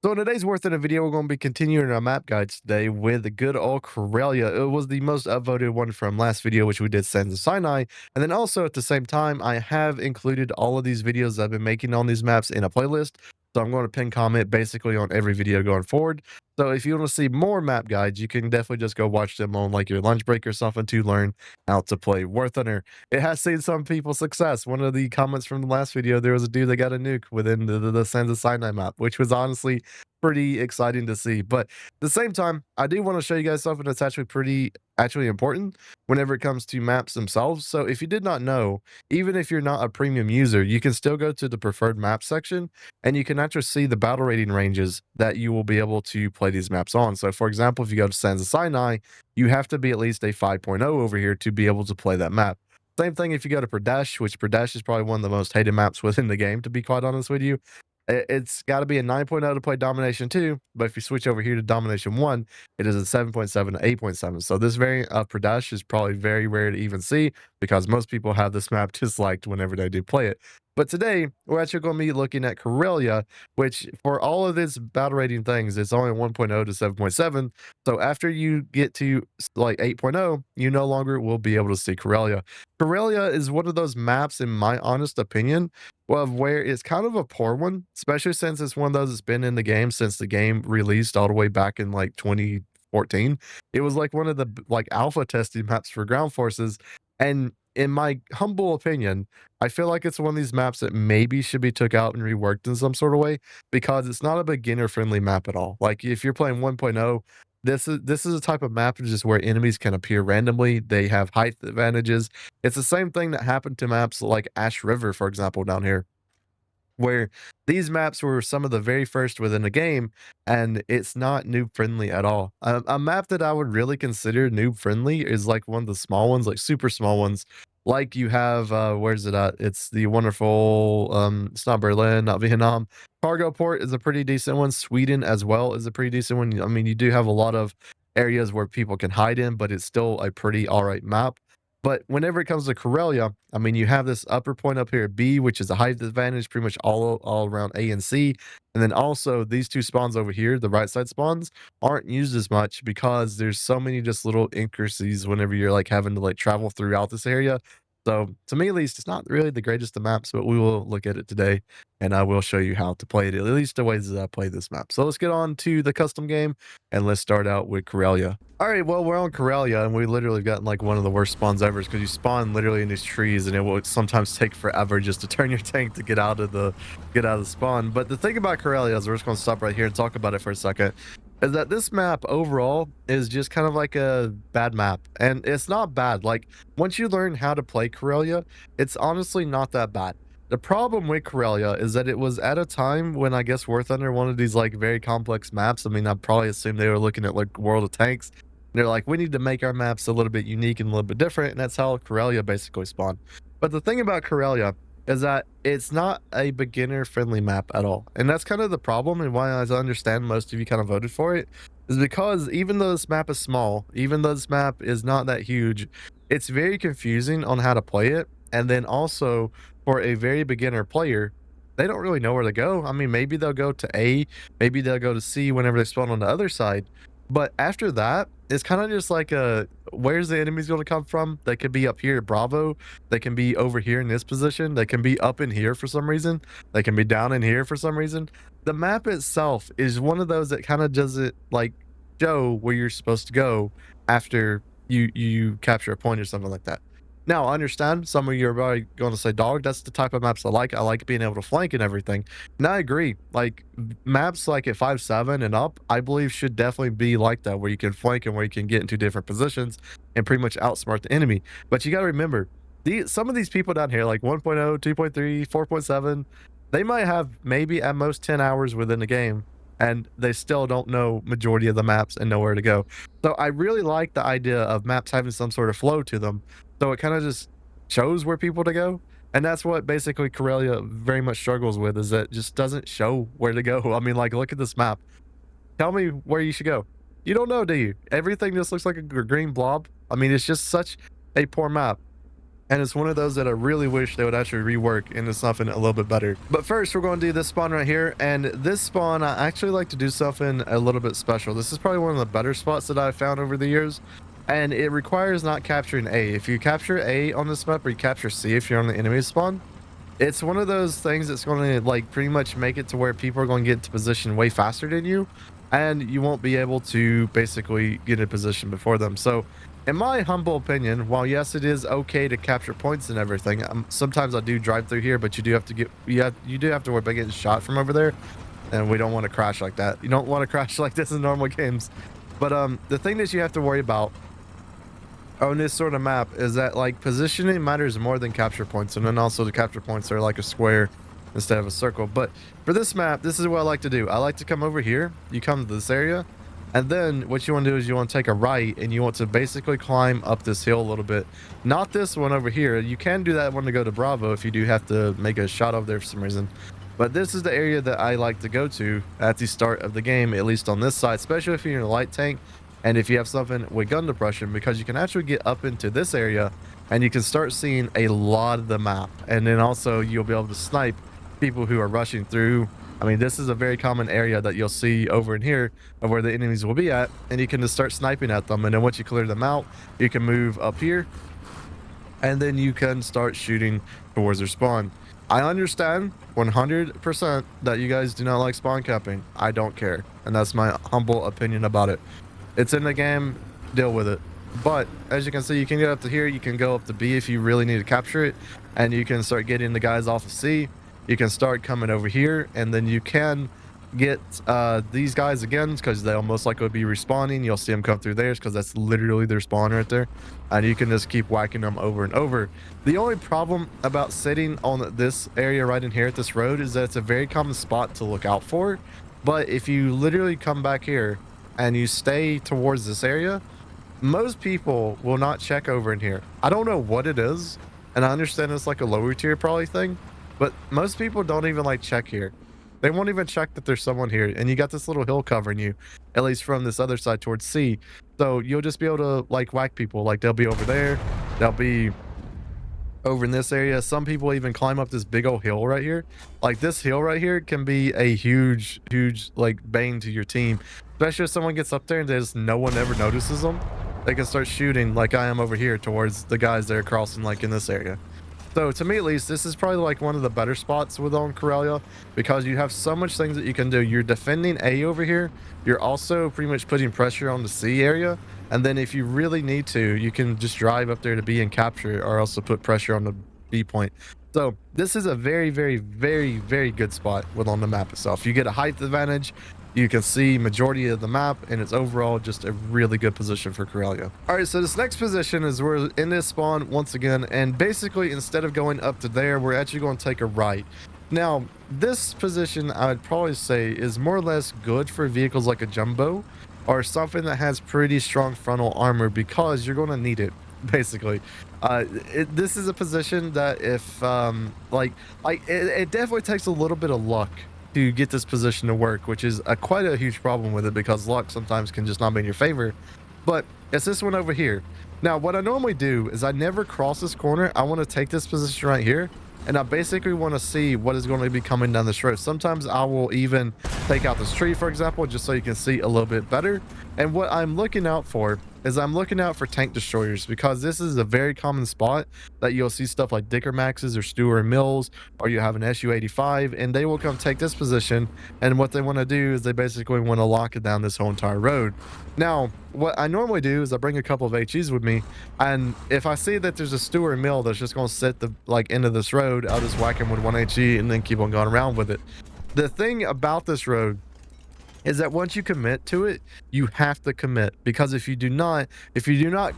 So in today's Worth It video, we're going to be continuing our map guides today with the good old Karelia. It was the most upvoted one from last video, which we did Sands of Sinai. And then also at the same time, I have included all of these videos I've been making on these maps in a playlist. So I'm going to pin comment basically on every video going forward. So if you want to see more map guides, you can definitely just go watch them on like your lunch break or something to learn how to play War Thunder. It has seen some people's success. One of the comments from the last video, there was a dude that got a nuke within the Sands of Sinai map, which was honestly pretty exciting to see. But at the same time, I do want to show you guys something that's actually important whenever it comes to maps themselves. So if you did not know, even if you're not a premium user, you can still go to the preferred map section and you can actually see the battle rating ranges that you will be able to play these maps on. So for example, if you go to Sands of Sinai, you have to be at least a 5.0 over here to be able to play that map. Same thing if you go to Pradesh, which Pradesh is probably one of the most hated maps within the game, to be quite honest with you. It's got to be a 9.0 to play Domination 2, but if you switch over here to Domination 1, it is a 7.7 to 8.7. So this variant of Pradesh is probably very rare to even see because most people have this map disliked whenever they do play it. But today, we're actually going to be looking at Karelia, which for all of its battle rating things, it's only 1.0 to 7.7. So after you get to like 8.0, you no longer will be able to see Karelia. Karelia is one of those maps, in my honest opinion, of where it's kind of a poor one, especially since it's one of those that's been in the game since the game released all the way back in like 2014. It was like one of the like alpha testing maps for ground forces. And in my humble opinion, I feel like it's one of these maps that maybe should be took out and reworked in some sort of way because it's not a beginner friendly map at all. Like if you're playing 1.0, this is a type of map just where enemies can appear randomly. They have height advantages. It's the same thing that happened to maps like Ash River, for example, down here, where these maps were some of the very first within the game, and it's not noob friendly at all. A map that I would really consider noob friendly is like one of the small ones, like super small ones. Like you have, where's it at? It's the wonderful, it's not Berlin, not Vietnam. Cargo Port is a pretty decent one. Sweden as well is a pretty decent one. I mean, you do have a lot of areas where people can hide in, but it's still a pretty all right map. But whenever it comes to Karelia, I mean, you have this upper point up here, B, which is a height advantage, pretty much all around A and C. And then also these two spawns over here, the right side spawns, aren't used as much because there's so many just little intricacies whenever you're like having to like travel throughout this area. So to me at least, it's not really the greatest of maps, but we will look at it today and I will show you how to play it, at least the ways that I play this map. So let's get on to the custom game and let's start out with Karelia. All right, well, we're on Karelia, and we literally gotten like one of the worst spawns ever because you spawn literally in these trees, and it will sometimes take forever just to turn your tank to get out of the spawn. But the thing about Karelia is, we're just going to stop right here and talk about it for a second, is that this map overall is just kind of like a bad map, and it's not bad. Like once you learn how to play Karelia, it's honestly not that bad. The problem with Karelia is that it was at a time when I guess War Thunder wanted these like very complex maps. I mean, I probably assume they were looking at like World of Tanks. They're like, we need to make our maps a little bit unique and a little bit different, and that's how Karelia basically spawned. But the thing about Karelia is that it's not a beginner-friendly map at all, and that's kind of the problem, and why I understand most of you kind of voted for it, is because even though this map is small, even though this map is not that huge, it's very confusing on how to play it, and then also for a very beginner player, they don't really know where to go. I mean, maybe they'll go to A, maybe they'll go to C whenever they spawn on the other side, but after that, it's kind of just like where's the enemies going to come from? They could be up here at Bravo. They can be over here in this position. They can be up in here for some reason. They can be down in here for some reason. The map itself is one of those that kind of doesn't like show where you're supposed to go after you capture a point or something like that. Now, I understand some of you are probably going to say, dog, that's the type of maps I like. I like being able to flank and everything. And I agree. Like, maps like at 5.7 and up, I believe should definitely be like that, where you can flank and where you can get into different positions and pretty much outsmart the enemy. But you got to remember, some of these people down here, like 1.0, 2.3, 4.7, they might have maybe at most 10 hours within the game, and they still don't know majority of the maps and know where to go. So I really like the idea of maps having some sort of flow to them. So it kind of just shows where people to go. And that's what basically Karelia very much struggles with, is that it just doesn't show where to go. I mean, like, look at this map. Tell me where you should go. You don't know, do you? Everything just looks like a green blob. I mean, it's just such a poor map. And it's one of those that I really wish they would actually rework into something a little bit better. But first, we're going to do this spawn right here. And this spawn, I actually like to do something a little bit special. This is probably one of the better spots that I've found over the years. And it requires not capturing A. If you capture A on this map, or you capture C if you're on the enemy spawn, it's one of those things that's going to like pretty much make it to where people are going to get into position way faster than you, and you won't be able to basically get in position before them. So in my humble opinion, while yes, it is okay to capture points and everything, sometimes I do drive through here, but you do have to worry about getting shot from over there, and we don't want to crash like that. You don't want to crash like this in normal games. But the thing that you have to worry about on this sort of map is that like positioning matters more than capture points, and then also the capture points are like a square instead of a circle. But for this map, this is what I like to do. I like to come over here, you come to this area, and then what you want to do is you want to take a right, and you want to basically climb up this hill a little bit. Not this one over here. You can do that one to go to Bravo if you do have to make a shot over there for some reason. But this is the area that I like to go to at the start of the game, at least on this side, especially if you're in a light tank and if you have something with gun depression, because you can actually get up into this area and you can start seeing a lot of the map. And then also you'll be able to snipe people who are rushing through. I mean, this is a very common area that you'll see over in here of where the enemies will be at, and you can just start sniping at them. And then once you clear them out, you can move up here, and then you can start shooting towards their spawn. I understand 100% that you guys do not like spawn capping. I don't care, and that's my humble opinion about it. It's in the game, deal with it. But as you can see, you can get up to here, you can go up to B if you really need to capture it, and you can start getting the guys off of C. You can start coming over here, and then you can get these guys again, because they'll most likely be respawning. You'll see them come through theirs because that's literally their spawn right there, and you can just keep whacking them over and over. The only problem about sitting on this area right in here at this road is that it's a very common spot to look out for. But if you literally come back here and you stay towards this area, most people will not check over in here. I don't know what it is, and I understand it's like a lower tier probably thing, but most people don't even like check here. They won't even check that there's someone here, and you got this little hill covering you, at least from this other side towards C. So you'll just be able to like whack people. Like they'll be over there, they'll be over in this area. Some people even climb up this big old hill right here. Like this hill right here can be a huge like bane to your team, especially if someone gets up there and there's no one ever notices them. They can start shooting like I am over here towards the guys that are crossing like in this area. So to me at least, this is probably like one of the better spots with on Karelia, because you have so much things that you can do. You're defending A over here, you're also pretty much putting pressure on the C area, and then if you really need to, you can just drive up there to B and capture, or also put pressure on the B point. So this is a very good spot with on the map itself. You get a height advantage, you can see majority of the map, and it's overall just a really good position for Karelia. All right, so this next position is we're in this spawn once again, and basically instead of going up to there, we're actually going to take a right. Now this position I would probably say is more or less good for vehicles like a jumbo or something that has pretty strong frontal armor, because you're going to need it basically. This is a position that if it definitely takes a little bit of luck to get this position to work, which is quite a huge problem with it, because luck sometimes can just not be in your favor. But it's this one over here. Now what I normally do is I never cross this corner. I want to take this position right here, and I basically want to see what is going to be coming down this road. Sometimes I will even take out this tree, for example, just so you can see a little bit better. And what I'm looking out for is I'm looking out for tank destroyers, because this is a very common spot that you'll see stuff like Dicker Maxes or Stewart Mills, or you have an SU-85, and they will come take this position, and what they want to do is they basically want to lock it down this whole entire road. Now what I normally do is I bring a couple of HEs with me, and if I see that there's a Stewart Mill that's just going to sit the end of this road, I'll just whack him with one HE and then keep on going around with it. The thing about this road is that once you commit to it, you have to commit, because if you do not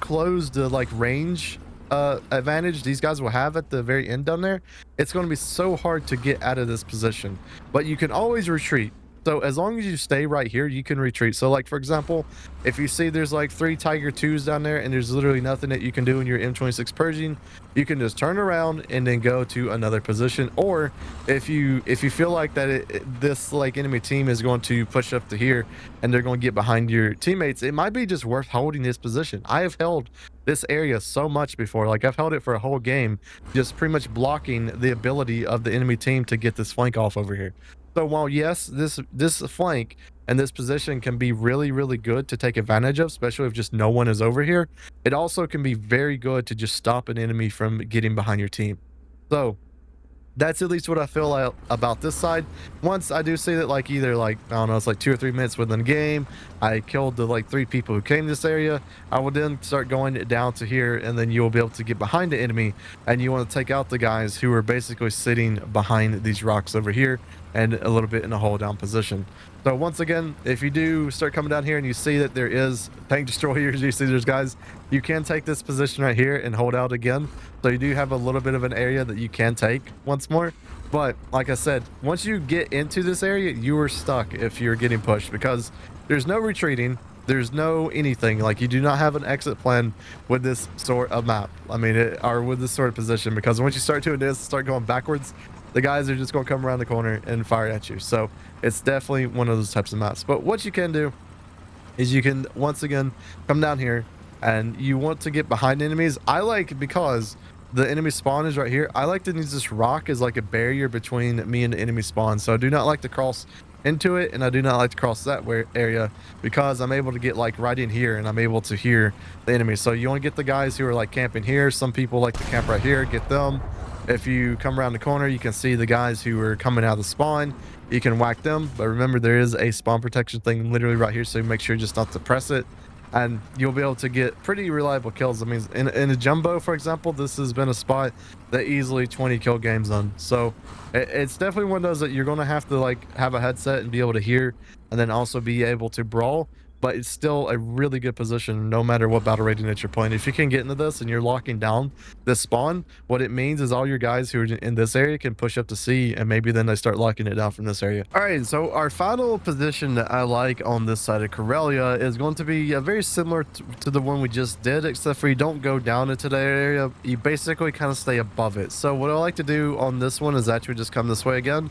close the like range advantage these guys will have at the very end down there, it's going to be so hard to get out of this position. But you can always retreat. So as long as you stay right here, you can retreat. So like, for example, if you see there's like 3 Tiger 2s down there and there's literally nothing that you can do in your M26 Pershing, you can just turn around and then go to another position. Or if you feel like that this like enemy team is going to push up to here and they're going to get behind your teammates, it might be just worth holding this position. I have held this area so much before. Like, I've held it for a whole game, just pretty much blocking the ability of the enemy team to get this flank off over here. So while yes, this flank and this position can be really good to take advantage of, especially if just no one is over here, it also can be very good to just stop an enemy from getting behind your team. So that's at least what I feel like about this side. Once I do see that, like, either like, I don't know, it's like 2 or 3 minutes within the game, I killed the like 3 people who came to this area, I will then start going down to here, and then you will be able to get behind the enemy, and you want to take out the guys who are basically sitting behind these rocks over here and a little bit in a hold down position. So once again, if you do start coming down here and you see that there is tank destroyers, you see there's guys, you can take this position right here and hold out again. So you do have a little bit of an area that you can take once more. But like I said, once you get into this area, you are stuck if you're getting pushed, because there's no retreating. There's no anything. Like, you do not have an exit plan with this sort of map. I mean, or with this sort of position, because once you start doing this, start going backwards, the guys are just going to come around the corner and fire at you. So it's definitely one of those types of maps. But what you can do is you can, once again, come down here and you want to get behind enemies. I like, because the enemy spawn is right here, I like to use this rock as like a barrier between me and the enemy spawn. So I do not like to cross into it, and I do not like to cross that area, because I'm able to get like right in here and I'm able to hear the enemy. So you want to get the guys who are like camping here. Some people like to camp right here, get them. If you come around the corner, you can see the guys who are coming out of the spawn. You can whack them, but remember, there is a spawn protection thing literally right here, so make sure just not to press it, and you'll be able to get pretty reliable kills. I mean, in a jumbo, for example, this has been a spot that easily 20 kill games on. So it's definitely one of those that you're going to have to like have a headset and be able to hear, and then also be able to brawl. But it's still a really good position no matter what battle rating that you're playing. If you can get into this and you're locking down this spawn, what it means is all your guys who are in this area can push up to C, and maybe then they start locking it down from this area. All right, so our final position that I like on this side of Karelia is going to be very similar to the one we just did, except for you don't go down into that area. You basically kind of stay above it. So what I like to do on this one is actually just come this way again.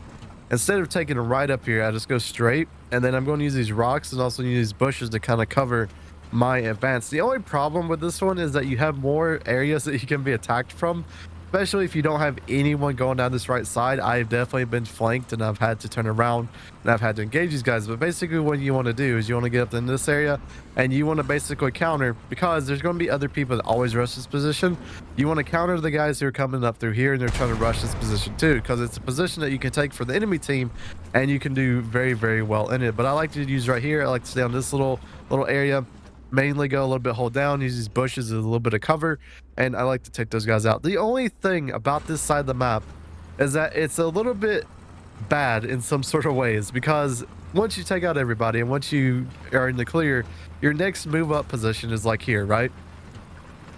Instead of taking a right up here, I just go straight, and then I'm going to use these rocks and also use these bushes to kind of cover my advance. The only problem with this one is that you have more areas that you can be attacked from, especially if you don't have anyone going down this right side. I've definitely been flanked, and I've had to turn around and I've had to engage these guys. But basically what you want to do is you want to get up in this area, and you want to basically counter, because there's going to be other people that always rush this position. You want to counter the guys who are coming up through here and they're trying to rush this position too, because it's a position that you can take for the enemy team and you can do very well in it. But I like to use right here. I like to stay on this little area, mainly go a little bit hold down, use these bushes as a little bit of cover, and I like to take those guys out. The only thing about this side of the map is that it's a little bit bad in some sort of ways, because once you take out everybody and once you are in the clear, your next move up position is like here, right?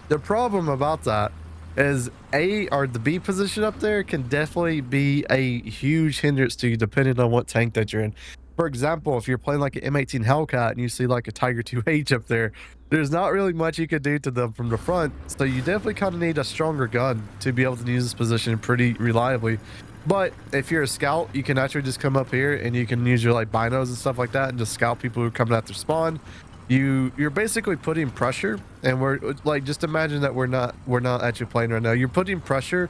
The problem about that is A, or the B position up there can definitely be a huge hindrance to you depending on what tank that you're in. For example, if you're playing like an M18 Hellcat and you see like a Tiger 2H up there, there's not really much you could do to them from the front. So you definitely kind of need a stronger gun to be able to use this position pretty reliably. But if you're a scout, you can actually just come up here and you can use your like binos and stuff like that and just scout people who are coming out their spawn. You're basically putting pressure, and we're like, just imagine that we're not actually playing right now. You're putting pressure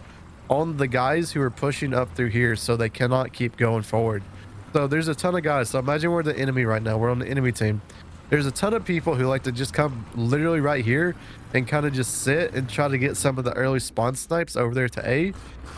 on the guys who are pushing up through here so they cannot keep going forward. So there's a ton of guys. So imagine we're the enemy right now. We're on the enemy team. There's a ton of people who like to just come literally right here and kind of just sit and try to get some of the early spawn snipes over there to A.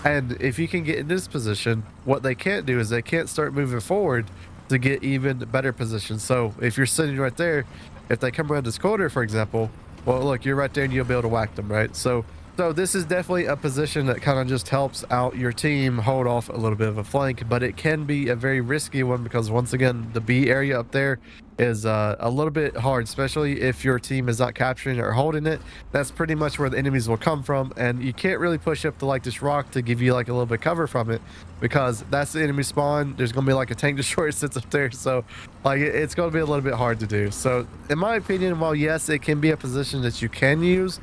And if you can get in this position, what they can't do is they can't start moving forward to get even better positions. So if you're sitting right there, if they come around this corner, for example, well, look, you're right there and you'll be able to whack them, right? So So this is definitely a position that kind of just helps out your team hold off a little bit of a flank, but it can be a very risky one because once again, the B area up there is a little bit hard, especially if your team is not capturing it or holding it. That's pretty much where the enemies will come from, and you can't really push up to like this rock to give you like a little bit cover from it because that's the enemy spawn. There's gonna be like a tank destroyer sits up there, so like it's gonna be a little bit hard to do. So in my opinion, while yes, it can be a position that you can use,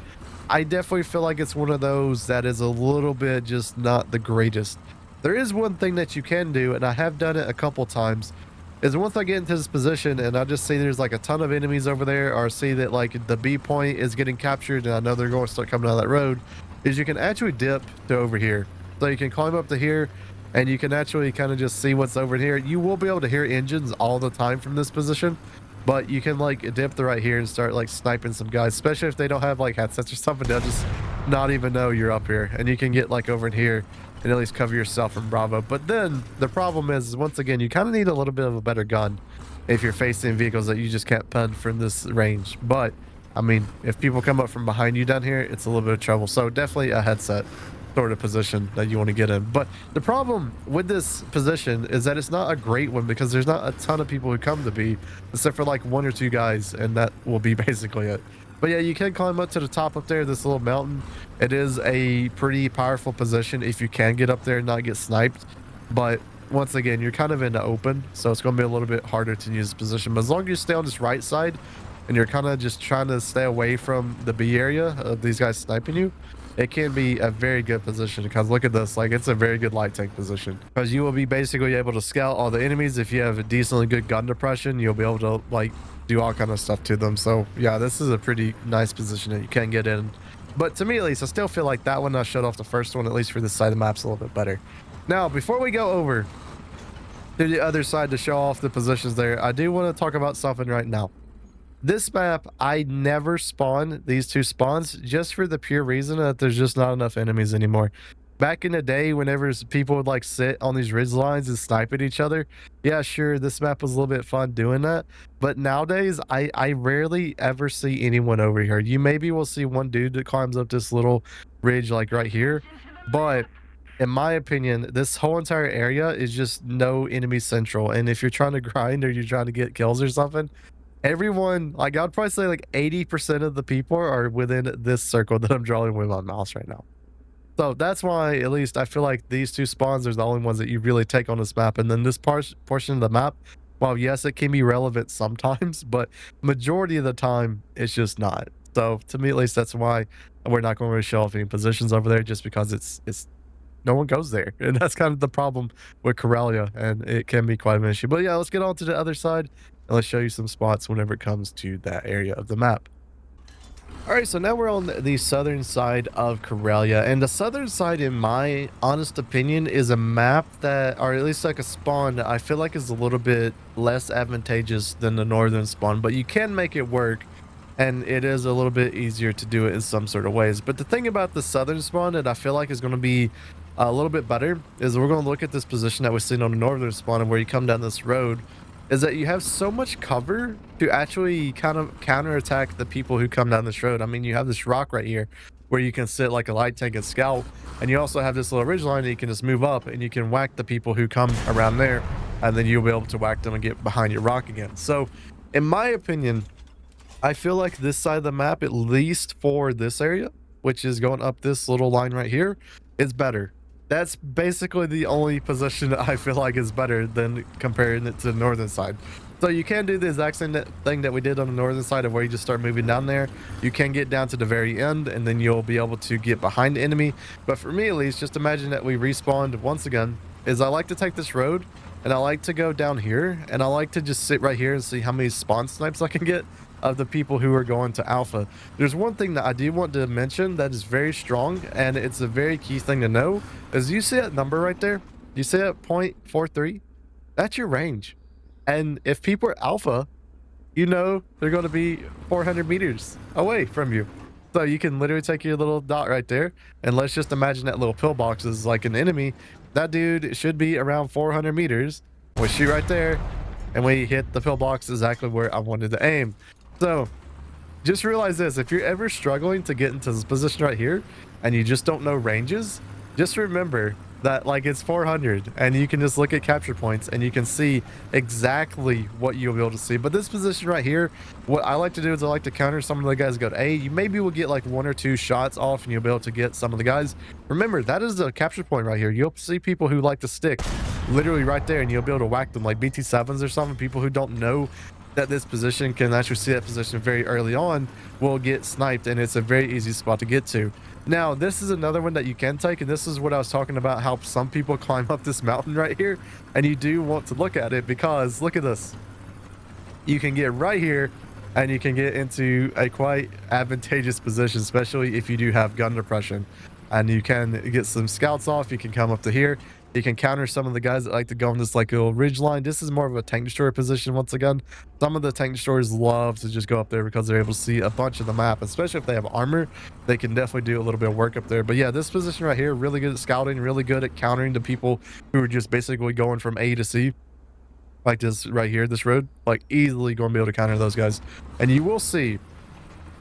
I definitely feel like it's one of those that is a little bit just not the greatest. There is one thing that you can do, and I have done it a couple times, is once I get into this position and I just see there's like a ton of enemies over there, or see that like the B point is getting captured and I know they're going to start coming down that road, is you can actually dip to over here. So you can climb up to here and you can actually kind of just see what's over here. You will be able to hear engines all the time from this position, but you can like dip to right here and start like sniping some guys, especially if they don't have like headsets or something. They'll just not even know you're up here, and you can get like over in here and at least cover yourself from Bravo. But then the problem is, once again, you kind of need a little bit of a better gun if you're facing vehicles that you just can't pen from this range. But I mean, if people come up from behind you down here, it's a little bit of trouble. So definitely a headset sort of position that you want to get in. But the problem with this position is that it's not a great one because there's not a ton of people who come to B, except for like one or two guys, and that will be basically it. But yeah, you can climb up to the top up there, this little mountain. It is a pretty powerful position if you can get up there and not get sniped. But once again, you're kind of in the open, so it's going to be a little bit harder to use this position. But as long as you stay on this right side and you're kind of just trying to stay away from the B area of these guys sniping you, it can be a very good position. Because look at this, like it's a very good light tank position, because you will be basically able to scout all the enemies. If you have a decently good gun depression, you'll be able to like do all kind of stuff to them. So yeah, this is a pretty nice position that you can get in. But to me at least, I still feel like that one I showed off the first one, at least for this side of the map's a little bit better. Now before we go over to the other side to show off the positions there, I do want to talk about something right now. This map, I never spawn these two spawns just for the pure reason that there's just not enough enemies anymore. Back in the day, whenever people would like sit on these ridge lines and snipe at each other, yeah, sure, this map was a little bit fun doing that. But nowadays, I rarely ever see anyone over here. You maybe will see one dude that climbs up this little ridge like right here. But in my opinion, this whole entire area is just no enemy central. And if you're trying to grind or you're trying to get kills or something, everyone, like I'd probably say like 80% of the people are within this circle that I'm drawing with my mouse right now. So that's why at least I feel like these two spawns are the only ones that you really take on this map. And then this portion of the map, while yes, it can be relevant sometimes, but majority of the time it's just not. So to me at least, that's why we're not going to show off any positions over there, just because it's no one goes there. And that's kind of the problem with Karelia, and it can be quite an issue. But yeah, let's get on to the other side and let's show you some spots whenever it comes to that area of the map. All right, so now we're on the southern side of Karelia, and the southern side, in my honest opinion, is a map that, or at least like a spawn that I feel like is a little bit less advantageous than the northern spawn, but you can make it work, and it is a little bit easier to do it in some sort of ways. But the thing about the southern spawn that I feel like is going to be a little bit better is we're going to look at this position that we're seeing on the northern spawn, and where you come down this road, is that you have so much cover to actually kind of counterattack the people who come down this road. I mean, you have this rock right here where you can sit like a light tank and scout, and you also have this little ridge line that you can just move up and you can whack the people who come around there, and then you'll be able to whack them and get behind your rock again. So in my opinion, I feel like this side of the map, at least for this area, which is going up this little line right here, is better. That's basically the only position that I feel like is better than comparing it to the northern side. So you can do the exact same thing that we did on the northern side, of where you just start moving down there. You can get down to the very end, and then you'll be able to get behind the enemy. But for me at least, just imagine that we respawned once again, is I like to take this road and I like to go down here, and I like to just sit right here and see how many spawn snipes I can get of the people who are going to alpha. There's one thing that I do want to mention that is very strong, and it's a very key thing to know, is you see that number right there? You see that 0.43? That's your range. And if people are alpha, you know they're going to be 400 meters away from you. So you can literally take your little dot right there, and let's just imagine that little pillbox is like an enemy. That dude should be around 400 meters. We shoot right there, and we hit the pillbox exactly where I wanted to aim. So just realize this, if you're ever struggling to get into this position right here and you just don't know ranges, just remember that like it's 400 and you can just look at capture points and you can see exactly what you'll be able to see. But this position right here, what I like to do is I like to counter some of the guys go to A. You maybe will get like 1 or 2 shots off and you'll be able to get some of the guys. Remember, that is the capture point right here. You'll see people who like to stick literally right there and you'll be able to whack them like BT7s or something. People who don't know that this position can actually see that position very early on will get sniped, and it's a very easy spot to get to. Now, this is another one that you can take, and this is what I was talking about, how some people climb up this mountain right here, and you do want to look at it because look at this. You can get right here and you can get into a quite advantageous position, especially if you do have gun depression, and you can get some scouts off. You can come up to here. You can counter some of the guys that like to go on this like little ridge line. This is more of a tank destroyer position. Once again, some of the tank destroyers love to just go up there because they're able to see a bunch of the map, especially if they have armor. They can definitely do a little bit of work up there. But yeah, this position right here, really good at scouting, really good at countering the people who are just basically going from A to C. Like this right here, this road, like easily going to be able to counter those guys. And you will see,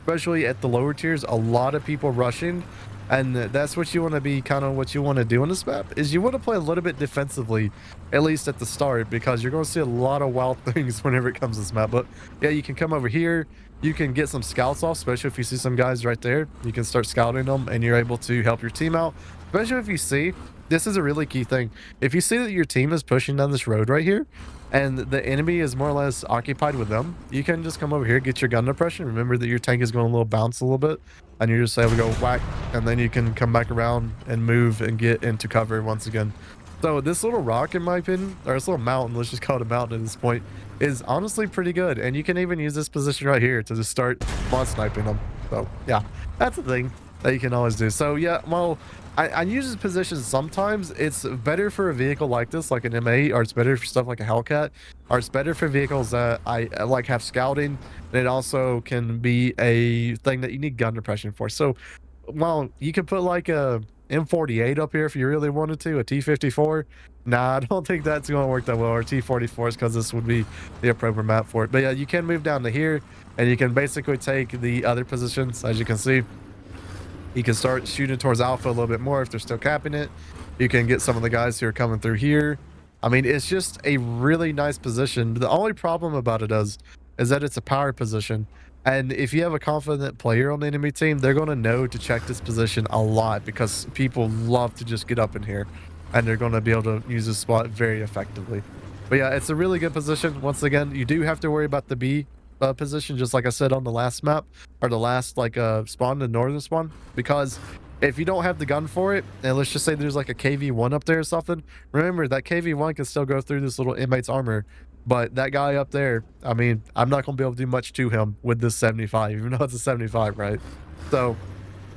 especially at the lower tiers, a lot of people rushing, and that's what you want to be, kind of what you want to do on this map is you want to play a little bit defensively, at least at the start, because you're going to see a lot of wild things whenever it comes to this map. But yeah, you can come over here, you can get some scouts off, especially if you see some guys right there. You can start scouting them and you're able to help your team out, especially if you see, this is a really key thing, if you see that your team is pushing down this road right here and the enemy is more or less occupied with them, you can just come over here, get your gun depression. Remember that your tank is going a little bounce a little bit, and you're just able to go whack, and then you can come back around and move and get into cover once again. So this little rock, in my opinion, or this little mountain, let's just call it a mountain at this point, is honestly pretty good. And you can even use this position right here to just start mod sniping them. So yeah, that's a thing that you can always do. So yeah, well, I use this position sometimes. It's better for a vehicle like this, like an M8, or it's better for stuff like a Hellcat, or it's better for vehicles that I like have scouting. And it also can be a thing that you need gun depression for. So while you could put like a M48 up here if you really wanted to, a T54. Nah, I don't think that's going to work that well, or T44s, because this would be the appropriate map for it. But yeah, you can move down to here, and you can basically take the other positions, as you can see. You can start shooting towards Alpha a little bit more if they're still capping it. You can get some of the guys who are coming through here. I mean, it's just a really nice position. The only problem about it is that it's a power position. And if you have a confident player on the enemy team, they're going to know to check this position a lot, because people love to just get up in here, and they're going to be able to use this spot very effectively. But yeah, it's a really good position. Once again, you do have to worry about the B position, just like I said on the last map, or the last like spawn, the northern spawn, because if you don't have the gun for it, and let's just say there's like a KV1 up there or something, remember that KV1 can still go through this little inmate's armor. But that guy up there, I mean, I'm not going to be able to do much to him with this 75, even though it's a 75, right? So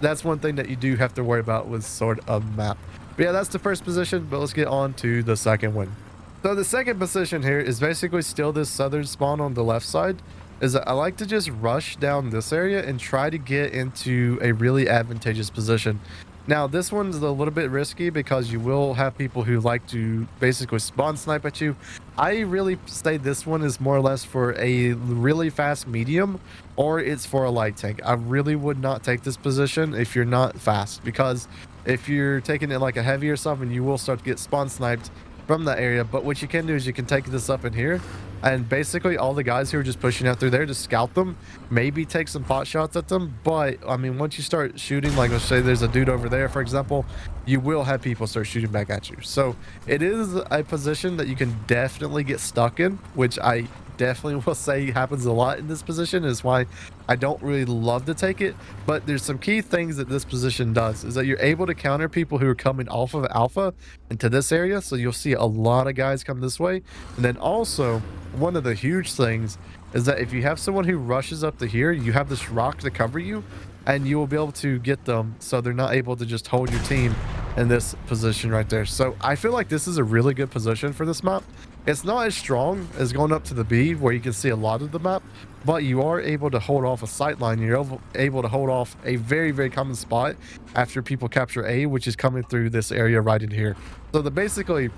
that's one thing that you do have to worry about with sort of map. But yeah, that's the first position, but let's get on to the second one. So the second position here is basically still this southern spawn on the left side. Is that I like to just rush down this area and try to get into a really advantageous position. Now, this one's a little bit risky because you will have people who like to basically spawn snipe at you. I really say this one is more or less for a really fast medium, or it's for a light tank. I really would not take this position if you're not fast, because if you're taking it like a heavy or something, you will start to get spawn sniped from that area. But what you can do is you can take this up in here, and basically all the guys who are just pushing out through there, just scout them, maybe take some pot shots at them. But I mean, once you start shooting, like let's say there's a dude over there, for example, you will have people start shooting back at you. So it is a position that you can definitely get stuck in, which I definitely will say happens a lot in this position, is why I don't really love to take it. But there's some key things that this position does, is that you're able to counter people who are coming off of Alpha into this area. So you'll see a lot of guys come this way. And then also one of the huge things is that if you have someone who rushes up to here, you have this rock to cover you, and you will be able to get them so they're not able to just hold your team in this position right there. So I feel like this is a really good position for this map. It's not as strong as going up to the B where you can see a lot of the map, but you are able to hold off a sight line. You're able to hold off a very, very common spot after people capture A, which is coming through this area right in here. So basically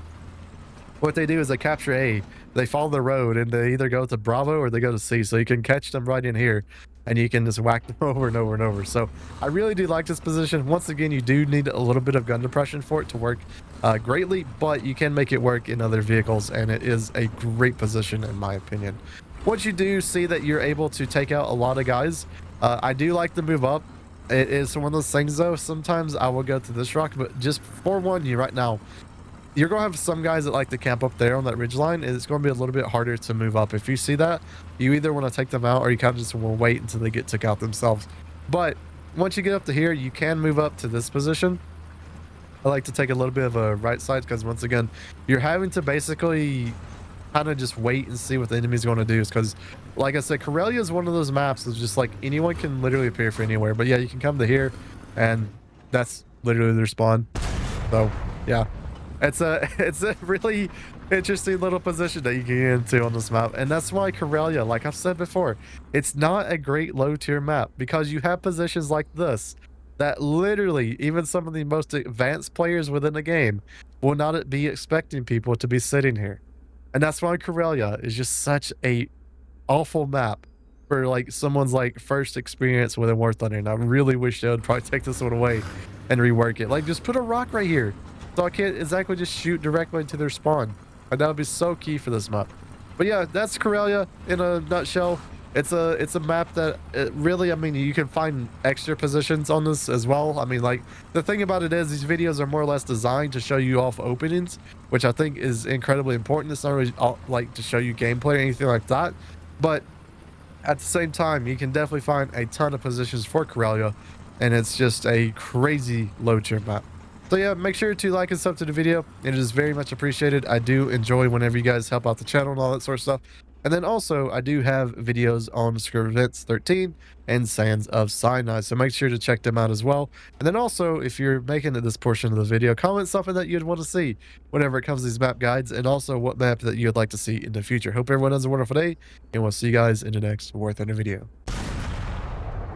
what they do is they capture A, they follow the road, and they either go to Bravo or they go to C. So you can catch them right in here. and you can just whack them over and over and over. So I really do like this position. Once again, you do need a little bit of gun depression for it to work greatly, but you can make it work in other vehicles, and it is a great position in my opinion. Once you do see that you're able to take out a lot of guys, I do like to move up. It is one of those things though, sometimes I will go to this rock, but just forewarn you right now, you're gonna have some guys that like to camp up there on that ridge line, and it's gonna be a little bit harder to move up. If you see that, you either want to take them out or you kind of just want to wait until they get took out themselves. But once you get up to here, you can move up to this position. I like to take a little bit of a right side because once again, you're having to basically kind of just wait and see what the enemy's going to do. Because, like I said, Karelia is one of those maps that's just like anyone can literally appear from anywhere. But yeah, you can come to here, and that's literally their spawn. So yeah, it's a really interesting little position that you can get into on this map, and that's why Karelia, like I've said before, it's not a great low tier map because you have positions like this that literally even some of the most advanced players within the game will not be expecting people to be sitting here. And that's why Karelia is just such a awful map for like someone's like first experience with a War Thunder. And I really wish they would probably take this one away and rework it. Like just put a rock right here so I can't exactly just shoot directly into their spawn. And that would be so key for this map. But yeah, that's Karelia in a nutshell. It's a map that really, I mean, you can find extra positions on this as well. I mean, like the thing about it is these videos are more or less designed to show you off openings, which I think is incredibly important. It's not really like to show you gameplay or anything like that, but at the same time, you can definitely find a ton of positions for Karelia, and it's just a crazy low tier map. So yeah, make sure to like and sub to the video. It is very much appreciated. I do enjoy whenever you guys help out the channel and all that sort of stuff. And then also, I do have videos on Script Events 13 and Sands of Sinai, so make sure to check them out as well. And then also, if you're making it this portion of the video, comment something that you'd want to see whenever it comes to these map guides, and also what map that you'd like to see in the future. Hope everyone has a wonderful day, and we'll see you guys in the next War Thunder video.